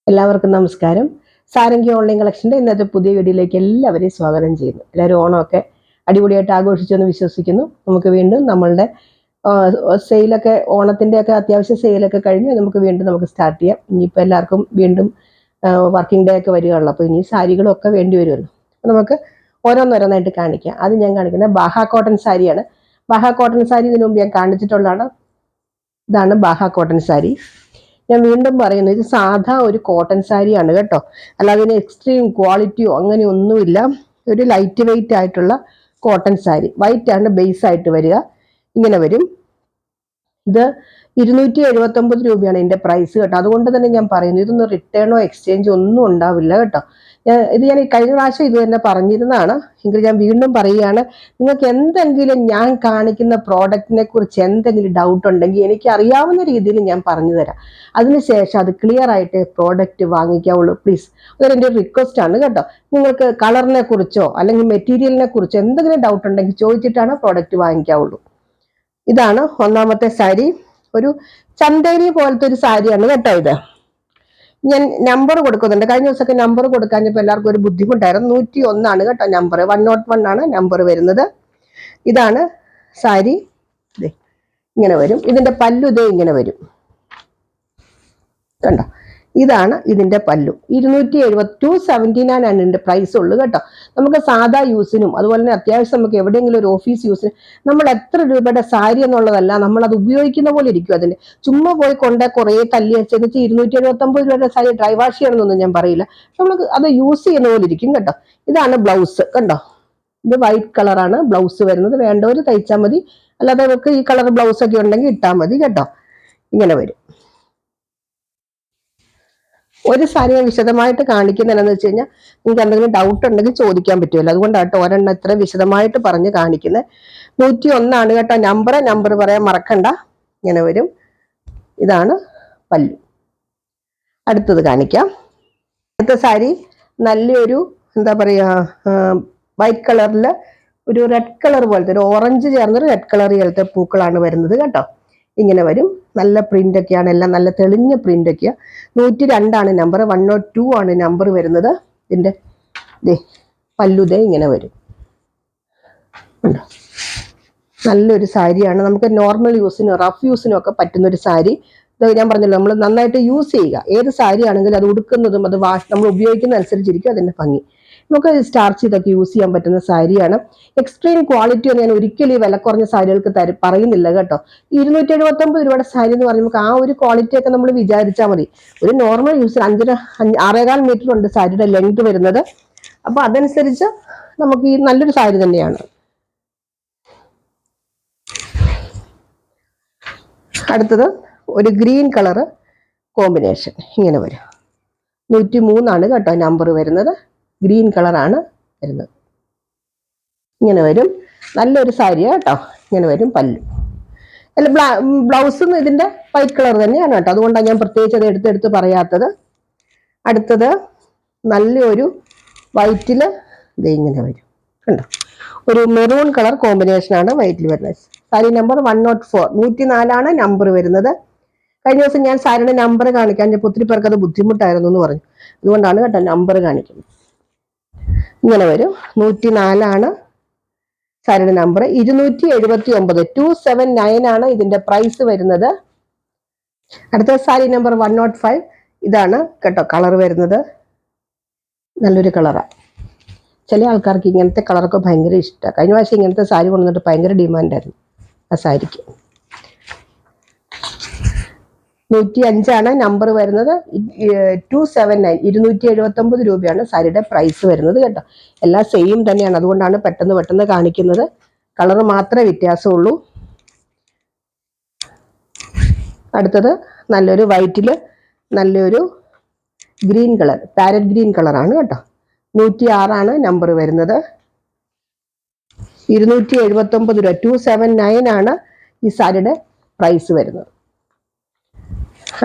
എല്ലാവർക്കും നമസ്കാരം. സാരംഗി ഓൺലൈൻ കളക്ഷൻ്റെ ഇന്നത്തെ പുതിയ വീഡിയോയിലേക്ക് എല്ലാവരെയും സ്വാഗതം ചെയ്യുന്നു. എല്ലാവരും ഓണമൊക്കെ അടിപൊളിയായിട്ട് ആഘോഷിച്ചെന്ന് വിശ്വസിക്കുന്നു. നമുക്ക് വീണ്ടും നമ്മളുടെ സെയിലൊക്കെ ഓണത്തിൻ്റെയൊക്കെ അത്യാവശ്യ സെയിലൊക്കെ കഴിഞ്ഞ് നമുക്ക് സ്റ്റാർട്ട് ചെയ്യാം. ഇനിയിപ്പോൾ എല്ലാവർക്കും വീണ്ടും വർക്കിംഗ് ഡേ ഒക്കെ വരികയുള്ളൂ. അപ്പോൾ ഇനി സാരികളൊക്കെ വേണ്ടി വരുമല്ലോ. നമുക്ക് ഓരോന്നോരോന്നായിട്ട് കാണിക്കാം. അത് ഞാൻ കാണിക്കുന്നത് ബാഹ കോട്ടൺ സാരിയാണ്. ബാഹ കോട്ടൺ സാരി ഇതിനു മുമ്പ് ഞാൻ കാണിച്ചിട്ടുള്ളതാണ്. ഇതാണ് ബാഹ കോട്ടൺ സാരി. ഞാൻ വീണ്ടും പറയുന്നു, ഇത് സാധാ ഒരു കോട്ടൺ സാരിയാണ് കേട്ടോ. അല്ലാതെ ഇതിന് എക്സ്ട്രീം ക്വാളിറ്റിയോ അങ്ങനെ ഒന്നുമില്ല. ഒരു ലൈറ്റ് വെയിറ്റ് ആയിട്ടുള്ള കോട്ടൺ സാരി. വൈറ്റ് ആണ് ബേസ് ആയിട്ട് വരിക. ഇങ്ങനെ വരും. ഇത് 279 രൂപയാണ് ഇതിന്റെ പ്രൈസ് കേട്ടോ. അതുകൊണ്ട് തന്നെ ഞാൻ പറയുന്നു, ഇതൊന്നും റിട്ടേണോ എക്സ്ചേഞ്ചോ ഒന്നും ഉണ്ടാവില്ല കേട്ടോ. ഞാൻ കഴിഞ്ഞ പ്രാവശ്യം ഇത് തന്നെ പറഞ്ഞിരുന്നതാണ്. എങ്കിൽ ഞാൻ വീണ്ടും പറയുകയാണ്, നിങ്ങൾക്ക് എന്തെങ്കിലും ഞാൻ കാണിക്കുന്ന പ്രോഡക്റ്റിനെ കുറിച്ച് എന്തെങ്കിലും ഡൗട്ട് ഉണ്ടെങ്കിൽ എനിക്ക് അറിയാവുന്ന രീതിയിൽ ഞാൻ പറഞ്ഞു തരാം. അതിനുശേഷം അത് ക്ലിയർ ആയിട്ട് പ്രോഡക്റ്റ് വാങ്ങിക്കാവുള്ളൂ. പ്ലീസ്, അതൊരു റിക്വസ്റ്റ് ആണ് കേട്ടോ. നിങ്ങൾക്ക് കളറിനെ കുറിച്ചോ അല്ലെങ്കിൽ മെറ്റീരിയലിനെ കുറിച്ചോ എന്തെങ്കിലും ഡൗട്ട് ഉണ്ടെങ്കിൽ ചോദിച്ചിട്ടാണ് പ്രോഡക്റ്റ് വാങ്ങിക്കാവുള്ളൂ. ഇതാണ് ഒന്നാമത്തെ സാരി. ഒരു ചന്തേരി പോലത്തെ ഒരു സാരിയാണ് കേട്ടോ. ഇത് ഞാൻ നമ്പർ കൊടുക്കുന്നുണ്ട്. കഴിഞ്ഞ ദിവസമൊക്കെ നമ്പർ കൊടുക്കാഞ്ഞപ്പോൾ എല്ലാവർക്കും ഒരു ബുദ്ധിമുട്ടായിരുന്നു. 101 കേട്ടോ നമ്പർ. 101 ആണ് നമ്പർ വരുന്നത്. ഇതാണ് സാരി. ഇങ്ങനെ വരും. ഇതിന്റെ പല്ലു ഇങ്ങനെ വരും കണ്ടോ. ഇതാണ് ഇതിന്റെ പല്ലു. 279 ആണ് ഇതിന്റെ പ്രൈസ് ഉള്ളു കേട്ടോ. നമുക്ക് സാധാ യൂസിനും അതുപോലെ തന്നെ അത്യാവശ്യം നമുക്ക് എവിടെയെങ്കിലും ഒരു ഓഫീസ് യൂസിന് നമ്മൾ എത്ര രൂപയുടെ സാരി എന്നുള്ളതല്ല, നമ്മൾ അത് ഉപയോഗിക്കുന്ന പോലെ ഇരിക്കും. അതിന് ചുമ്മാ പോയി കൊണ്ട് കുറെ തല്ലി വെച്ചെന്ന് വെച്ചാൽ 279 രൂപയുടെ സാരി ഡ്രൈ വാഷ് ചെയ്യണമെന്നൊന്നും ഞാൻ പറയില്ല. നമ്മൾ അത് യൂസ് ചെയ്യുന്ന പോലെ ഇരിക്കും കേട്ടോ. ഇതാണ് ബ്ലൗസ് കണ്ടോ. ഇത് വൈറ്റ് കളറാണ് ബ്ലൗസ് വരുന്നത്. വേണ്ടവർ തയ്ച്ചാൽ മതി, അല്ലാതെ നമുക്ക് ഈ കളർ ബ്ലൗസ് ഒക്കെ ഉണ്ടെങ്കിൽ ഇട്ടാൽ മതി കേട്ടോ. ഇങ്ങനെ വരും. ഒരു സാരി ഞാൻ വിശദമായിട്ട് കാണിക്കുന്നതെന്ന് വെച്ച് കഴിഞ്ഞാൽ നിങ്ങൾക്ക് എന്തെങ്കിലും ഡൗട്ട് ഉണ്ടെങ്കിൽ ചോദിക്കാൻ പറ്റുമല്ലോ. അതുകൊണ്ടാട്ടോ ഒരെണ്ണം ഇത്ര വിശദമായിട്ട് പറഞ്ഞ് കാണിക്കുന്നത്. 101 കേട്ടോ നമ്പർ പറയാൻ മറക്കണ്ട. ഇങ്ങനെ വരും. ഇതാണ് പല്ലു. അടുത്തത് കാണിക്കാം. അടുത്ത സാരി നല്ലൊരു എന്താ പറയാ, വൈറ്റ് കളറിൽ ഒരു റെഡ് കളർ പോലത്തെ, ഒരു ഓറഞ്ച് ചേർന്നൊരു റെഡ് കളർ പോലത്തെ പൂക്കളാണ് വരുന്നത് കേട്ടോ. ഇങ്ങനെ വരും. നല്ല പ്രിന്റ് ഒക്കെയാണ്, എല്ലാം നല്ല തെളിഞ്ഞ പ്രിന്റ് ഒക്കെയാണ്. 102 നമ്പർ. 102 ആണ് നമ്പർ വരുന്നത്. ഇതിന്റെ പല്ലുതേ ഇങ്ങനെ വരും. നല്ലൊരു സാരിയാണ്. നമുക്ക് നോർമൽ യൂസിനും റഫ് യൂസിനും ഒക്കെ പറ്റുന്ന ഒരു സാരി. ഇത് ഞാൻ പറഞ്ഞല്ലോ, നമ്മൾ നന്നായിട്ട് യൂസ് ചെയ്യുക. ഏത് സാരി ആണെങ്കിലും അത് ഉടുക്കുന്നതും അത് നമ്മൾ ഉപയോഗിക്കുന്ന അനുസരിച്ചിരിക്കും അതിന്റെ ഭംഗി. നമുക്ക് സ്റ്റാർച്ച് ചെയ്തൊക്കെ യൂസ് ചെയ്യാൻ പറ്റുന്ന സാരിയാണ്. എക്സ്ട്രീം ക്വാളിറ്റി ഒന്നും ഞാൻ ഒരിക്കലും ഈ വില കുറഞ്ഞ സാരികൾക്ക് പറയുന്നില്ല കേട്ടോ. 279 രൂപയുടെ സാരി എന്ന് പറയുമ്പോൾ നമുക്ക് ആ ഒരു ക്വാളിറ്റി ഒക്കെ നമ്മൾ വിചാരിച്ചാൽ മതി. ഒരു നോർമൽ യൂസ് 6.25 മീറ്റർ ഉണ്ട് സാരിയുടെ ലെങ്ത് വരുന്നത്. അപ്പൊ അതനുസരിച്ച് നമുക്ക് ഈ നല്ലൊരു സാരി തന്നെയാണ്. അടുത്തത് ഒരു ഗ്രീൻ കളർ കോമ്പിനേഷൻ. ഇങ്ങനെ വരും. 103 കേട്ടോ നമ്പർ വരുന്നത്. ഗ്രീൻ കളറാണ് വരുന്നത്. ഇങ്ങനെ വരും. നല്ലൊരു സാരിയാണ് കേട്ടോ. ഇങ്ങനെ വരും പല്ലു. അല്ല, ബ്ലൗസും ഇതിന്റെ വൈറ്റ് കളർ തന്നെയാണ് കേട്ടോ. അതുകൊണ്ടാണ് ഞാൻ പ്രത്യേകിച്ച് അത് എടുത്തെടുത്ത് പറയാത്തത്. അടുത്തത് നല്ലൊരു വൈറ്റില് ഇങ്ങനെ വരും കണ്ടോ. ഒരു മെറൂൺ കളർ കോമ്പിനേഷനാണ് വൈറ്റിൽ വരുന്നത്. സാരി നമ്പർ 104. 104 നമ്പർ വരുന്നത്. കഴിഞ്ഞ ദിവസം ഞാൻ സാരിയുടെ നമ്പർ കാണിക്കാൻ ഒത്തിരി പേർക്ക് അത് ബുദ്ധിമുട്ടായിരുന്നു എന്ന് പറഞ്ഞു. അതുകൊണ്ടാണ് കേട്ടോ നമ്പർ കാണിക്കുന്നത്. ഇങ്ങനെ വരും. 104 സാരിയുടെ നമ്പർ. 279 279 ഇതിന്റെ പ്രൈസ് വരുന്നത്. അടുത്ത സാരി നമ്പർ 105. ഇതാണ് കേട്ടോ കളർ വരുന്നത്. നല്ലൊരു കളറാണ്. ചില ആൾക്കാർക്ക് ഇങ്ങനത്തെ കളറൊക്കെ ഭയങ്കര ഇഷ്ടമാണ്. കഴിഞ്ഞ പ്രാവശ്യം ഇങ്ങനത്തെ സാരി കൊണ്ടുവന്നിട്ട് ഭയങ്കര ഡിമാൻഡായിരുന്നു ആ സാരിക്ക്. 105 നമ്പർ വരുന്നത്. 279 279 രൂപയാണ് സാരിയുടെ പ്രൈസ് വരുന്നത് കേട്ടോ. എല്ലാം സെയിം തന്നെയാണ്. അതുകൊണ്ടാണ് പെട്ടെന്ന് കാണിക്കുന്നത്. കളർ മാത്രമേ വ്യത്യാസമുള്ളൂ. അടുത്തത് നല്ലൊരു വൈറ്റില് നല്ലൊരു ഗ്രീൻ കളർ, പാരറ്റ് ഗ്രീൻ കളറാണ് കേട്ടോ. 106 നമ്പർ വരുന്നത്. 279 രൂപ. 279 ഈ സാരിയുടെ പ്രൈസ് വരുന്നത്.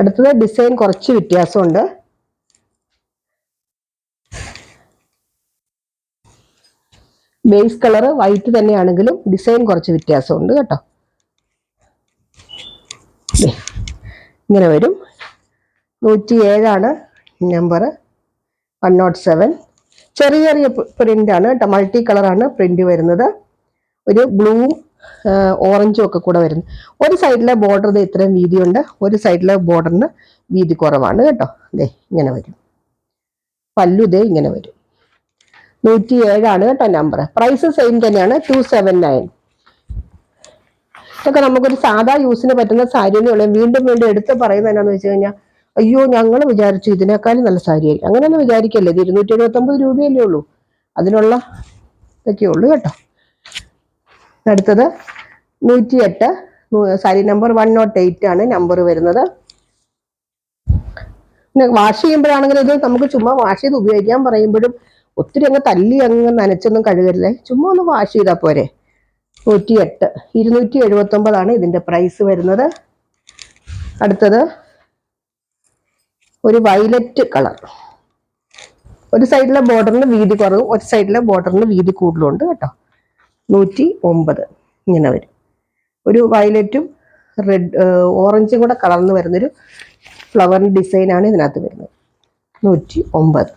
അടുത്തത് ഡിസൈൻ കുറച്ച് വ്യത്യാസമുണ്ട്. ബേസ് കളർ വൈറ്റ് തന്നെയാണെങ്കിലും ഡിസൈൻ കുറച്ച് വ്യത്യാസമുണ്ട് കേട്ടോ. ഇങ്ങനെ വരും. 107 നമ്പർ 107. ചെറിയ ചെറിയ പ്രിൻ്റാണ് കേട്ടോ, മൾട്ടി കളറാണ് പ്രിൻ്റ് വരുന്നത്. ഒരു ബ്ലൂവും ഓറഞ്ചും ഒക്കെ കൂടെ വരുന്നു. ഒരു സൈഡിലെ ബോർഡർ ഇത് ഇത്രയും വീതിയുണ്ട്, ഒരു സൈഡിലെ ബോർഡറിന് വീതി കുറവാണ് കേട്ടോ. ദേ ഇങ്ങനെ വരും. പല്ലു ദേ ഇങ്ങനെ വരും. 107 കേട്ടോ നമ്പർ. പ്രൈസ് സെയിം തന്നെയാണ്, 279. ഇതൊക്കെ നമുക്കൊരു സാധാ യൂസിന് പറ്റുന്ന സാരി എന്നുള്ള വീണ്ടും വീണ്ടും എടുത്ത് പറയുന്നത് എന്നാന്ന് വെച്ച് കഴിഞ്ഞാൽ, അയ്യോ ഞങ്ങൾ വിചാരിച്ചു ഇതിനേക്കാളും നല്ല സാരിയായി, അങ്ങനെയൊന്നും വിചാരിക്കല്ലേ. ഇത് 279 രൂപയല്ലേ ഉള്ളൂ, അതിനുള്ള ഇതൊക്കെ ഉള്ളൂ കേട്ടോ. അടുത്തത് 108, സാരി നമ്പർ 108 ആണ് നമ്പർ വരുന്നത്. പിന്നെ വാഷ് ചെയ്യുമ്പോഴാണെങ്കിൽ ഇത് നമുക്ക് ചുമ്മാ വാഷ് ചെയ്ത് ഉപയോഗിക്കാൻ പറയുമ്പോഴും ഒത്തിരി അങ്ങ് തല്ലി അങ്ങ് നനച്ചൊന്നും കഴുകരുതേ, ചുമ്മാ ഒന്ന് വാഷ് ചെയ്താൽ പോരെ. 108, 279 ഇതിന്റെ പ്രൈസ് വരുന്നത്. അടുത്തത് ഒരു വയലറ്റ് കളർ. ഒരു സൈഡിലെ ബോർഡറിന് വീതി കുറവും ഒരു സൈഡിലെ ബോർഡറിന് വീതി കൂടുതലുണ്ട് കേട്ടോ. 109 ഇങ്ങനെ വരും. ഒരു വയലറ്റും റെഡ് ഓറഞ്ചും കൂടെ കളർന്ന് വരുന്നൊരു ഫ്ലവർ ഡിസൈനാണ് ഇതിനകത്ത് വരുന്നത്. 109,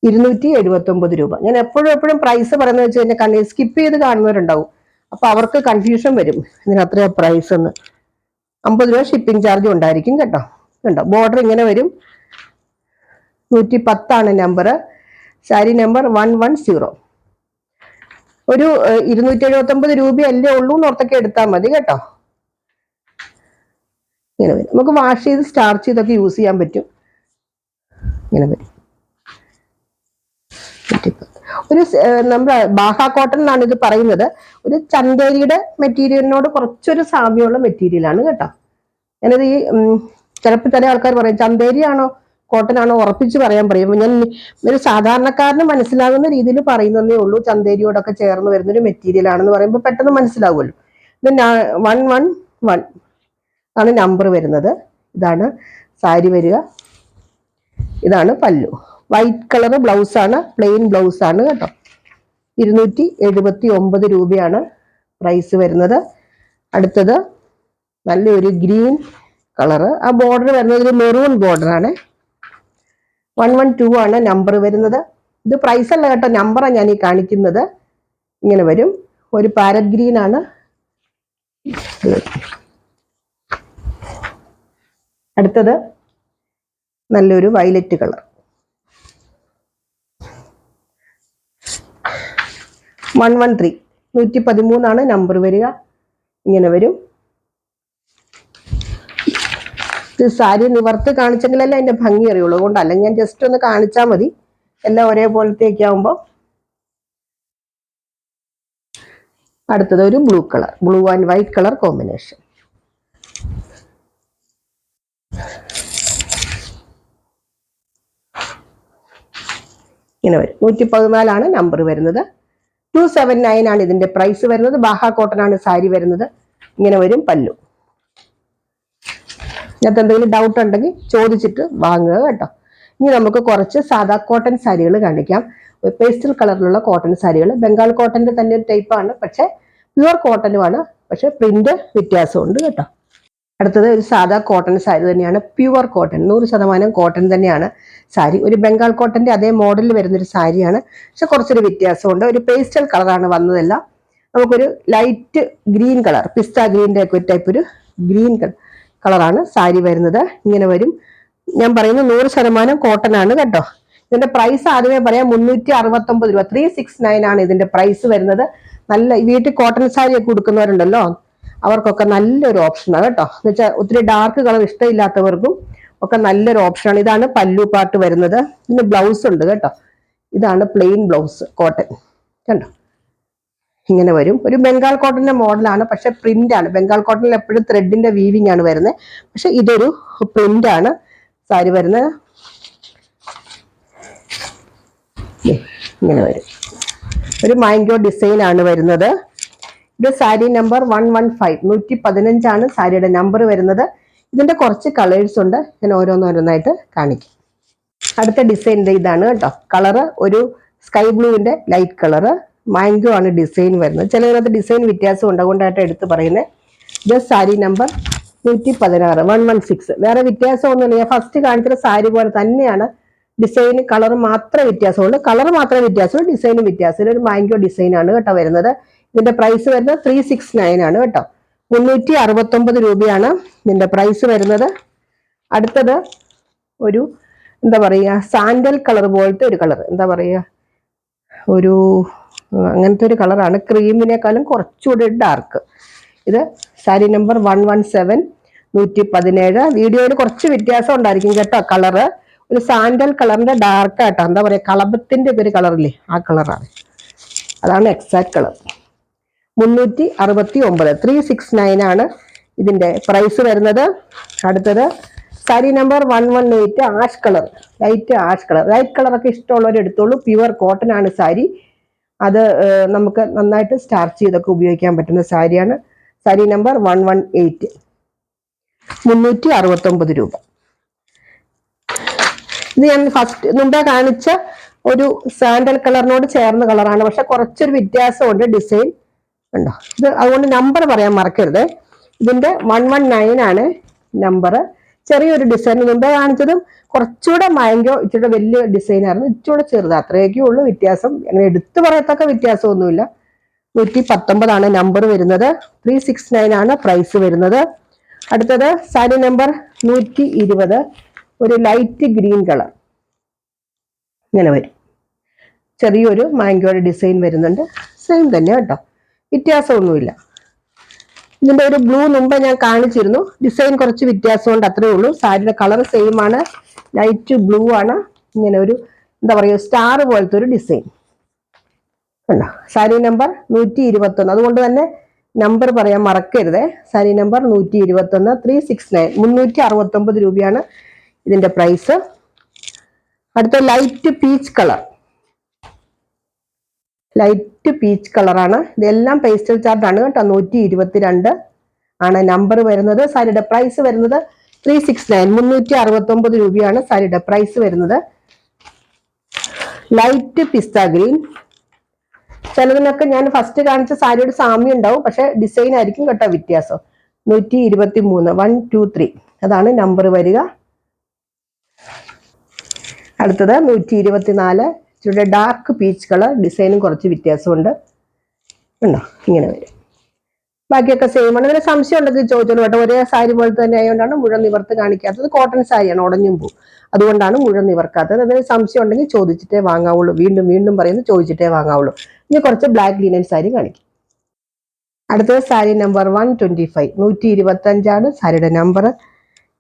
279 രൂപ. ഞാൻ എപ്പോഴും പ്രൈസ് പറയുന്നത് വെച്ച് കഴിഞ്ഞാൽ സ്കിപ്പ് ചെയ്ത് കാണുന്നവരുണ്ടാവും, അപ്പൊ അവർക്ക് കൺഫ്യൂഷൻ വരും ഇതിന് അത്രയാ പ്രൈസ് എന്ന്. 50 രൂപ ഷിപ്പിംഗ് ചാർജും ഉണ്ടായിരിക്കും കേട്ടോ. കണ്ടോ ബോർഡർ ഇങ്ങനെ വരും. 110 നമ്പർ. സാരി നമ്പർ 110. ഒരു 279 രൂപയല്ലേ ഉള്ളൂ എന്നോർത്തൊക്കെ എടുത്താൽ മതി കേട്ടോ. ഇങ്ങനെ വരും. നമുക്ക് വാഷ് ചെയ്ത് സ്റ്റാർച്ച് ചെയ്തൊക്കെ യൂസ് ചെയ്യാൻ പറ്റും. ഇങ്ങനെ വരും. ഒരു നമ്മുടെ ബാഹ കോട്ടൺ എന്നാണ് ഇത് പറയുന്നത്. ഒരു ചന്തേരിയുടെ മെറ്റീരിയലിനോട് കുറച്ചൊരു സാമ്യമുള്ള മെറ്റീരിയലാണ് കേട്ടോ. ഞാനത് ഈ ചിലപ്പോൾ ചില ആൾക്കാർ പറയും ചന്തേരിയാണോ കോട്ടൺ ആണോ ഉറപ്പിച്ച് പറയാൻ പറയും. ഞാൻ ഒരു സാധാരണക്കാരന് മനസ്സിലാകുന്ന രീതിയിൽ പറയുന്നതേ ഉള്ളൂ. ചന്തേരിയോടൊക്കെ ചേർന്ന് വരുന്നൊരു മെറ്റീരിയൽ ആണെന്ന് പറയുമ്പോൾ പെട്ടെന്ന് മനസ്സിലാവുമല്ലോ. ഇത് 111 ആണ് നമ്പർ വരുന്നത്. ഇതാണ് സാരി വരിക. ഇതാണ് പല്ലു. വൈറ്റ് കളർ ബ്ലൗസാണ്, പ്ലെയിൻ ബ്ലൗസാണ് കേട്ടോ. 279 രൂപയാണ് പ്രൈസ് വരുന്നത്. അടുത്തത് നല്ലൊരു ഗ്രീൻ കളറ്. ആ ബോർഡർ വരുന്നത് ഒരു മെറൂൺ ബോർഡറാണ്. 112 ആണ് നമ്പർ വരുന്നത്. ഇത് പ്രൈസ് അല്ല കേട്ടോ, നമ്പറാണ് ഞാൻ ഈ കാണിക്കുന്നത്. ഇങ്ങനെ വരും. ഒരു പാരറ്റ് ഗ്രീൻ ആണ്. അടുത്തത് നല്ലൊരു വയലറ്റ് കളർ. 113, 113 നമ്പർ വരിക. ഇങ്ങനെ വരും. ഇത് സാരി നിവർത്ത് കാണിച്ചെങ്കിലല്ലേ അതിന്റെ ഭംഗി അറിയുള്ളൂ. അതുകൊണ്ട് അല്ലെങ്കിൽ ഞാൻ ജസ്റ്റ് ഒന്ന് കാണിച്ചാൽ മതി. എല്ലാം ഒരേപോലത്തേക്ക് ആവുമ്പോൾ. അടുത്തത് ഒരു blue colour, blue and white colour combination. ഇങ്ങനെ വരും. 114 നമ്പർ വരുന്നത്. 279 ഇതിന്റെ പ്രൈസ് വരുന്നത്. ബാഹ കോട്ടൺ ആണ് സാരി വരുന്നത്. ഇങ്ങനെ വരും പല്ലു. ഇതിനകത്ത് എന്തെങ്കിലും ഡൗട്ട് ഉണ്ടെങ്കിൽ ചോദിച്ചിട്ട് വാങ്ങുക കേട്ടോ. ഇനി നമുക്ക് കുറച്ച് സാധാ കോട്ടൺ സാരികൾ കാണിക്കാം. പേസ്റ്റൽ കളറിലുള്ള കോട്ടൺ സാരികൾ. ബംഗാൾ കോട്ടന്റെ തന്നെ ഒരു ടൈപ്പാണ്, പക്ഷെ പ്യുവർ കോട്ടനുമാണ്, പക്ഷെ പ്രിന്റ് വ്യത്യാസമുണ്ട് കേട്ടോ. അടുത്തത് ഒരു സാധാ കോട്ടൺ സാരി തന്നെയാണ്, പ്യുവർ കോട്ടൺ, 100% കോട്ടൺ തന്നെയാണ് സാരി. ഒരു ബംഗാൾ കോട്ടന്റെ അതേ മോഡലിൽ വരുന്നൊരു സാരിയാണ്, പക്ഷെ കുറച്ചൊരു വ്യത്യാസമുണ്ട്. ഒരു പേസ്റ്റൽ കളറാണ് വന്നതെല്ലാം. നമുക്കൊരു ലൈറ്റ് ഗ്രീൻ കളർ, പിസ്ത ഗ്രീൻ്റെ ഒക്കെ ഒരു ടൈപ്പ് ഒരു ഗ്രീൻ കളറാണ് സാരി വരുന്നത്. ഇങ്ങനെ വരും. ഞാൻ പറയുന്നത് 100% കോട്ടൺ ആണ് കേട്ടോ. ഇതിന്റെ പ്രൈസ് ആദ്യമേ പറയാം, 369 രൂപ, 369 ആണ് ഇതിന്റെ പ്രൈസ് വരുന്നത്. നല്ല വീട്ടിൽ കോട്ടൺ സാരി ഒക്കെ കൊടുക്കുന്നവരുണ്ടല്ലോ, അവർക്കൊക്കെ നല്ലൊരു ഓപ്ഷനാണ് കേട്ടോ. എന്ന് വെച്ചാൽ ഒത്തിരി ഡാർക്ക് കളർ ഇഷ്ടമില്ലാത്തവർക്കും ഒക്കെ നല്ലൊരു ഓപ്ഷനാണ്. ഇതാണ് പല്ലു പാട്ട് വരുന്നത്. ഇതിന് ബ്ലൗസ് ഉണ്ട് കേട്ടോ. ഇതാണ് പ്ലെയിൻ ബ്ലൗസ് കോട്ടൺ കണ്ടോ. ഇങ്ങനെ വരും. ഒരു ബംഗാൾ കോട്ടന്റെ മോഡലാണ്, പക്ഷെ പ്രിന്റ് ആണ്. ബംഗാൾ കോട്ടണിൽ എപ്പോഴും ത്രെഡിന്റെ വീവിംഗ് ആണ് വരുന്നത്, പക്ഷെ ഇതൊരു പ്രിന്റ് ആണ് സാരി വരുന്നത്. ഇങ്ങനെ വരും. ഒരു മാംഗോ ഡിസൈൻ ആണ് വരുന്നത്. ഇത് സാരി നമ്പർ 115, 115 ആണ് സാരിയുടെ നമ്പർ വരുന്നത്. ഇതിന്റെ കുറച്ച് കളേഴ്സ് ഉണ്ട്, ഞാൻ ഓരോന്നോരോന്നായിട്ട് കാണിക്കാം. അടുത്ത ഡിസൈൻ ഇതാണ് കേട്ടോ. കളറ് ഒരു സ്കൈ ബ്ലൂവിന്റെ ലൈറ്റ് കളറ്, മാംഗോ ആണ് ഡിസൈൻ വരുന്നത്. ചിലതിനകത്ത് ഡിസൈൻ വ്യത്യാസം ഉണ്ട്, അതുകൊണ്ടായിട്ട് എടുത്ത് പറയുന്നത്. ഇത് സാരി നമ്പർ 116, 116. വേറെ വ്യത്യാസമൊന്നുമില്ല, ഞാൻ ഫസ്റ്റ് കാണിക്കുന്ന സാരി പോലെ തന്നെയാണ് ഡിസൈൻ കളർ മാത്രമേ വ്യത്യാസമുള്ളൂ. കളർ മാത്രമേ വ്യത്യാസമുള്ളൂ, ഡിസൈനും വ്യത്യാസം. ഇതൊരു മാംഗോ ഡിസൈൻ ആണ് കേട്ടോ വരുന്നത്. ഇതിന്റെ പ്രൈസ് വരുന്നത് 369 ആണ് കേട്ടോ. 369 രൂപയാണ് ഇതിന്റെ പ്രൈസ് വരുന്നത്. അടുത്തത് ഒരു എന്താ പറയുക, സാൻഡൽ കളർ പോലത്തെ ഒരു കളർ, എന്താ പറയുക, ഒരു അങ്ങനത്തെ ഒരു കളറാണ്. ക്രീമിനേക്കാളും കുറച്ചുകൂടി ഡാർക്ക്. ഇത് സാരി നമ്പർ 117, 117. വീഡിയോയിൽ കുറച്ച് വ്യത്യാസം ഉണ്ടായിരിക്കും കേട്ടോ. കളറ് ഒരു സാൻഡൽ കളറിന്റെ ഡാർക്ക് ആട്ടോ, എന്താ പറയുക, കളഭത്തിന്റെ ഒരു കളറില്ലേ, ആ കളറാണ്. അതാണ് എക്സാക്ട് കളർ. 369, 369 ആണ് ഇതിന്റെ പ്രൈസ് വരുന്നത്. അടുത്തത് sari number 118, ash colour, light ash colour. Light കളറൊക്കെ ഇഷ്ടമുള്ളവർ എടുത്തോളൂ. പ്യുവർ കോട്ടൺ ആണ് സാരി. അത് നമുക്ക് നന്നായിട്ട് സ്റ്റാർച്ച് ചെയ്തൊക്കെ ഉപയോഗിക്കാൻ പറ്റുന്ന സാരിയാണ്. സാരി നമ്പർ 118, 369 രൂപ. ഇത് ഞാൻ മുമ്പേ കാണിച്ച ഒരു സാൻഡൽ കളറിനോട് ചേർന്ന കളറാണ്, പക്ഷെ കുറച്ചൊരു വ്യത്യാസമുണ്ട്. ഡിസൈൻ ഉണ്ടോ ഇത്, അതുകൊണ്ട് നമ്പർ പറയാൻ മറക്കരുത്. ഇതിന്റെ 119 ആണ് നമ്പർ. ചെറിയൊരു ഡിസൈൻ. മുമ്പേ കാണിച്ചതും കുറച്ചുകൂടെ മാംഗോ ഇച്ചിരി വലിയ ഡിസൈൻ ആയിരുന്നു, ഇച്ചിരി ചെറുത്, അത്രയൊക്കെ ഉള്ളൂ വ്യത്യാസം. അങ്ങനെ എടുത്തു പറയത്തക്ക വ്യത്യാസമൊന്നുമില്ല. 119 ആണ് നമ്പർ വരുന്നത്. 369 ആണ് പ്രൈസ് വരുന്നത്. അടുത്തത് സാരി നമ്പർ 120, ഒരു ലൈറ്റ് ഗ്രീൻ കളർ. ഇങ്ങനെ വരും, ചെറിയൊരു മാംഗോയുടെ ഡിസൈൻ വരുന്നുണ്ട്. സെയിം തന്നെ കേട്ടോ, വ്യത്യാസമൊന്നുമില്ല. ഇതിന്റെ ഒരു ബ്ലൂ മുമ്പ് ഞാൻ കാണിച്ചിരുന്നു, ഡിസൈൻ കുറച്ച് വ്യത്യാസം കൊണ്ട് അത്രേ ഉള്ളൂ. സാരിയുടെ കളർ സെയിം ആണ്, ലൈറ്റ് ബ്ലൂ ആണ്. ഇങ്ങനെ ഒരു എന്താ പറയുക, സ്റ്റാർ പോലത്തെ ഒരു ഡിസൈൻ കണ്ടോ. സാരി നമ്പർ 121, അതുകൊണ്ട് തന്നെ നമ്പർ പറയാൻ മറക്കരുതേ. സാരി നമ്പർ 121, 369, 369 രൂപയാണ് ഇതിന്റെ പ്രൈസ്. അടുത്ത light peach colour, light peach കളറാണ്. ഇതെല്ലാം പേസ്റ്റൽ ചാർട്ടാണ് കേട്ടോ. 122 ആണ് നമ്പർ വരുന്നത്. സാരിയുടെ പ്രൈസ് വരുന്നത് 369, 369 രൂപയാണ് സാരിയുടെ പ്രൈസ് വരുന്നത്. ലൈറ്റ് പിസ്ത ഗ്രീൻ. ചിലതിനൊക്കെ ഞാൻ ഫസ്റ്റ് കാണിച്ച സാരിയുടെ സാമ്യം ഉണ്ടാവും, പക്ഷെ ഡിസൈൻ ആയിരിക്കും കേട്ടോ വ്യത്യാസം. 123, 123 അതാണ് നമ്പർ വരിക. അടുത്തത് 124, ഇവിടെ ഡാർക്ക് പീച്ച് കളർ. ഡിസൈനും കുറച്ച് വ്യത്യാസമുണ്ട് ഉണ്ടോ, ഇങ്ങനെ വരും. ബാക്കിയൊക്കെ സെയിം ആണ്. ഇതിന് സംശയം ഉണ്ടെങ്കിൽ ചോദിച്ചോളൂ കേട്ടോ. ഒരേ സാരി പോലെ തന്നെ ആയതുകൊണ്ടാണ് മുഴുവൻ നിവർത്ത് കാണിക്കാത്തത്. കോട്ടൺ സാരിയാണ്, ഉടഞ്ഞും പോകും, അതുകൊണ്ടാണ് മുഴുവൻ നിവർക്കാത്തത്. അതിന് സംശയം ഉണ്ടെങ്കിൽ ചോദിച്ചിട്ടേ വാങ്ങാവുള്ളൂ. വീണ്ടും വീണ്ടും പറയുന്നു, ചോദിച്ചിട്ടേ വാങ്ങാവുള്ളൂ. ഇനി കുറച്ച് ബ്ലാക്ക് ലിനൻ സാരി കാണിക്കും. അടുത്തത് സാരി നമ്പർ 125, 125 സാരിയുടെ നമ്പർ.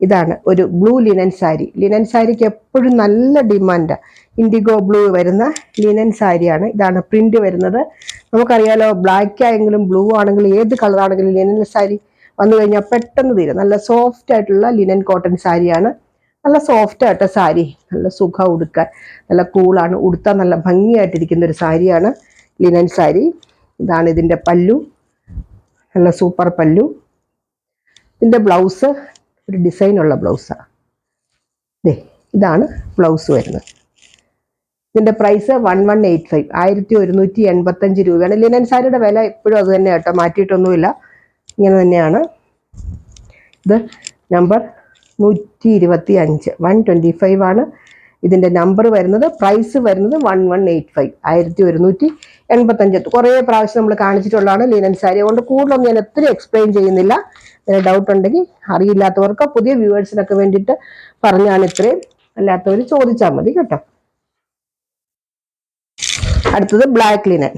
ഇതാണ് ഒരു ബ്ലൂ ലിനൻ സാരി. ലിനൻ സാരിക്ക് എപ്പോഴും നല്ല ഡിമാൻഡ്. ഇൻഡിഗോ ബ്ലൂ വരുന്ന ലിനൻ സാരിയാണ്. ഇതാണ് പ്രിന്റ് വരുന്നത്. നമുക്കറിയാലോ, ബ്ലാക്ക് ആയെങ്കിലും ബ്ലൂ ആണെങ്കിലും ഏത് കളറാണെങ്കിലും ലിനൻ സാരി വന്നു കഴിഞ്ഞാൽ പെട്ടെന്ന് തീരും. നല്ല സോഫ്റ്റ് ആയിട്ടുള്ള ലിനൻ കോട്ടൺ സാരിയാണ്. നല്ല സോഫ്റ്റ് ആയിട്ട് സാരി, നല്ല സുഖം ഉടുക്കാൻ, നല്ല കൂളാണ്, ഉടുത്താൽ നല്ല ഭംഗിയായിട്ടിരിക്കുന്ന ഒരു സാരിയാണ് ലിനൻ സാരി. ഇതാണ് ഇതിൻ്റെ പല്ലു, നല്ല സൂപ്പർ പല്ലു. ഇതിൻ്റെ ബ്ലൗസ് ഒരു ഡിസൈനുള്ള ബ്ലൗസാണ്. ഇതാണ് ബ്ലൗസ് വരുന്നത്. ഇതിന്റെ പ്രൈസ് 1185, 1185 രൂപയാണ്. ലിനൻ സാരിയുടെ വില എപ്പോഴും അത് തന്നെ കേട്ടോ, മാറ്റിയിട്ടൊന്നുമില്ല, ഇങ്ങനെ തന്നെയാണ്. ഇത് നമ്പർ 125, 125 ആണ് ഇതിന്റെ നമ്പർ വരുന്നത്. പ്രൈസ് വരുന്നത് 1185, 1185. കുറേ പ്രാവശ്യം നമ്മൾ കാണിച്ചിട്ടുള്ളതാണ് ലിനൻ സാരി, അതുകൊണ്ട് കൂടുതലൊന്നും ഞാൻ എത്ര എക്സ്പ്ലെയിൻ ചെയ്യുന്നില്ല. ഡൗട്ട് ഉണ്ടെങ്കിൽ, അറിയില്ലാത്തവർക്ക്, പുതിയ വ്യൂവേഴ്സിനൊക്കെ വേണ്ടിയിട്ട് പറഞ്ഞാണ് ഇത്രയും. അല്ലാത്തവർ ചോദിച്ചാൽ മതി കേട്ടോ. അടുത്തത് ബ്ലാക്ക് ലിനൻ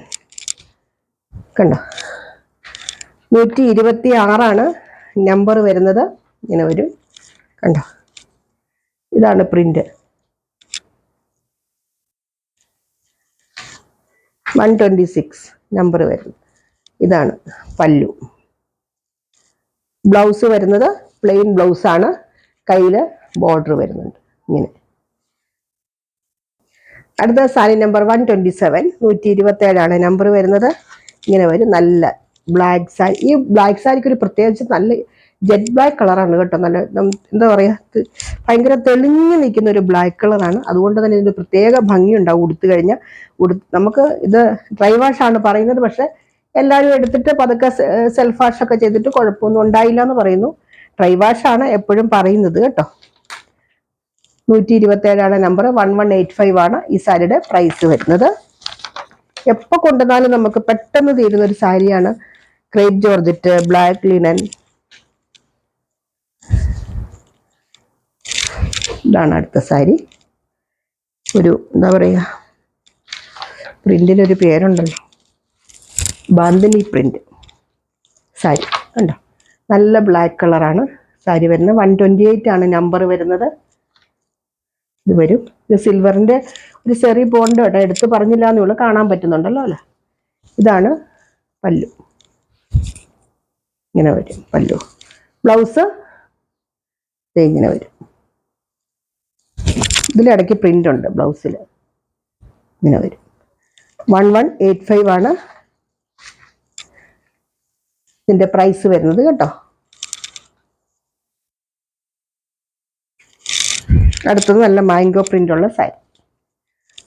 കണ്ടോ, 126 നമ്പർ വരുന്നത്. ഇങ്ങനെ വരും കണ്ടോ. ഇതാണ് പ്രിന്റ്. 126 നമ്പർ വരുന്നത്. ഇതാണ് പല്ലു. ബ്ലൗസ് വരുന്നത് പ്ലെയിൻ ബ്ലൗസ് ആണ്. കയ്യിൽ ബോർഡർ വരുന്നുണ്ട് ഇങ്ങനെ. അടുത്ത സാരി നമ്പർ 127, 127 നമ്പർ വരുന്നത്. ഇങ്ങനെ വരും, നല്ല ബ്ലാക്ക് സാരി. ഈ ബ്ലാക്ക് സാരിക്ക് ഒരു പ്രത്യേകിച്ച് നല്ല ജെറ്റ് ബ്ലാക്ക് കളറാണ് കേട്ടോ. നല്ല എന്താ പറയുക, ഭയങ്കര തെളിഞ്ഞു നിൽക്കുന്ന ഒരു ബ്ലാക്ക് കളറാണ്. അതുകൊണ്ട് തന്നെ ഇതിന് പ്രത്യേക ഭംഗിയുണ്ടാവും ഉടുത്തു കഴിഞ്ഞാൽ. നമുക്ക് ഇത് ഡ്രൈ വാഷ് ആണ് പറയുന്നത്, പക്ഷെ എല്ലാവരും എടുത്തിട്ട് പതുക്കെ സെൽഫ് വാഷ് ഒക്കെ ചെയ്തിട്ട് കുഴപ്പമൊന്നും ഉണ്ടായില്ല എന്ന് പറയുന്നു. ഡ്രൈ വാഷ് ആണ് എപ്പോഴും പറയുന്നത് കേട്ടോ. 127 നമ്പർ, 1185 ആണ് ഈ സാരിയുടെ പ്രൈസ് വരുന്നത്. എപ്പോൾ കൊണ്ടുവന്നാലും നമുക്ക് പെട്ടെന്ന് തീരുന്ന ഒരു സാരിയാണ്. Crepe georgette, black linen. ഇതാണ് അടുത്ത സാരി. ഒരു എന്താ പറയുക, പ്രിന്റിനൊരു പേരുണ്ടല്ലോ, ബാന്തിനി പ്രിന്റ് സാരി ഉണ്ടോ. നല്ല ബ്ലാക്ക് കളറാണ് സാരി വരുന്നത്. 128 ആണ് നമ്പർ വരുന്നത്. ഇത് വരും. ഇത് സിൽവറിന്റെ ഒരു ചെറിയ ബോണ്ട് കേട്ടോ, എടുത്ത് പറഞ്ഞില്ല എന്നുള്ളൂ, കാണാൻ പറ്റുന്നുണ്ടല്ലോ അല്ലേ. ഇതാണ് പല്ലു, ഇങ്ങനെ വരും പല്ലു. ബ്ലൗസ് ഇങ്ങനെ വരും. ഇതിലിടയ്ക്ക് പ്രിന്റ് ഉണ്ട് ബ്ലൗസിൽ, ഇങ്ങനെ വരും. 1185 ആണ് ഇതിന്റെ പ്രൈസ് വരുന്നത് കേട്ടോ. അടുത്തത് നല്ല മാംഗോ പ്രിന്റ് ഉള്ള സാരി.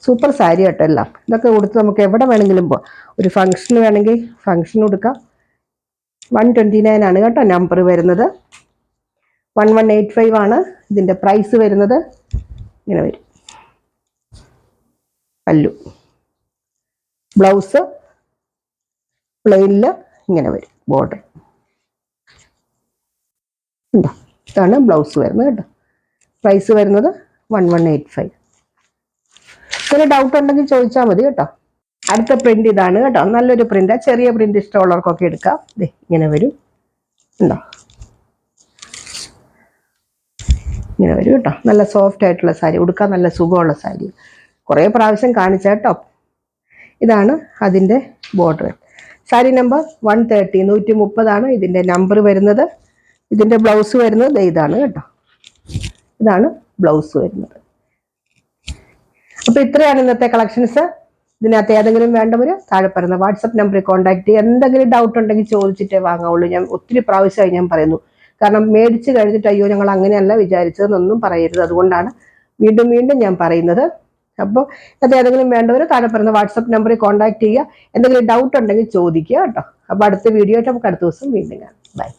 സൂപ്പർ സാരി കേട്ടോ എല്ലാം. ഇതൊക്കെ കൊടുത്ത് നമുക്ക് എവിടെ വേണമെങ്കിലും പോവാം. ഒരു ഫംഗ്ഷന് വേണമെങ്കിൽ ഫംഗ്ഷൻ കൊടുക്കാം. 129 ആണ് കേട്ടോ നമ്പർ വരുന്നത്. 1185 ആണ് ഇതിന്റെ പ്രൈസ് വരുന്നത്. ഇങ്ങനെ വരും പല്ലു. ബ്ലൗസ് പ്ലെയിനില് ഇങ്ങനെ വരും ബോർഡർ. ഉണ്ടോ, ഇതാണ് ബ്ലൗസ് വരുന്നത് കേട്ടോ. പ്രൈസ് വരുന്നത് 1185. ചില ഡൗട്ട് ഉണ്ടെങ്കിൽ ചോദിച്ചാൽ മതി കേട്ടോ. അടുത്ത പ്രിന്റ് ഇതാണ് കേട്ടോ. നല്ലൊരു പ്രിന്റ്, ചെറിയ പ്രിന്റ് ഇഷ്ടമുള്ളവർക്കൊക്കെ എടുക്കാം. ഇങ്ങനെ വരും. ഉണ്ടോ, ഇങ്ങനെ വരും കേട്ടോ. നല്ല സോഫ്റ്റ് ആയിട്ടുള്ള സാരി, ഉടുക്കാൻ നല്ല സുഖമുള്ള സാരി. കുറേ പ്രാവശ്യം കാണിച്ച കേട്ടോ. ഇതാണ് അതിൻ്റെ ബോർഡർ. സാരി നമ്പർ 130, 130 ഇതിൻ്റെ നമ്പർ വരുന്നത്. ഇതിൻ്റെ ബ്ലൗസ് വരുന്നത് ഇതാണ് കേട്ടോ. ഇതാണ് ബ്ലൗസ് വരുന്നത്. അപ്പോൾ ഇത്രയാണ് ഇന്നത്തെ കളക്ഷൻസ്. ഇതിനകത്ത് ഏതെങ്കിലും വേണ്ടവർ താഴെ പറയുന്ന വാട്സപ്പ് നമ്പറിൽ കോൺടാക്ട് ചെയ്യുക. എന്തെങ്കിലും ഡൗട്ട് ഉണ്ടെങ്കിൽ ചോദിച്ചിട്ടേ വാങ്ങാവുള്ളൂ. ഞാൻ ഒത്തിരി പ്രാവശ്യമായി ഞാൻ പറയുന്നു. കാരണം മേടിച്ച് കഴിഞ്ഞിട്ട് അയ്യോ ഞങ്ങൾ അങ്ങനെയല്ല വിചാരിച്ചതെന്നൊന്നും പറയരുത്. അതുകൊണ്ടാണ് വീണ്ടും വീണ്ടും ഞാൻ പറയുന്നത്. അപ്പോൾ അത് ഏതെങ്കിലും വേണ്ടവർ താഴെ പറയുന്ന വാട്സപ്പ് നമ്പറിൽ കോൺടാക്ട് ചെയ്യുക. എന്തെങ്കിലും ഡൗട്ട് ഉണ്ടെങ്കിൽ ചോദിക്കുക കേട്ടോ. അപ്പോൾ അടുത്ത വീഡിയോ ആയിട്ട് നമുക്ക് അടുത്ത ദിവസം വീണ്ടും കാണാം. ബൈ.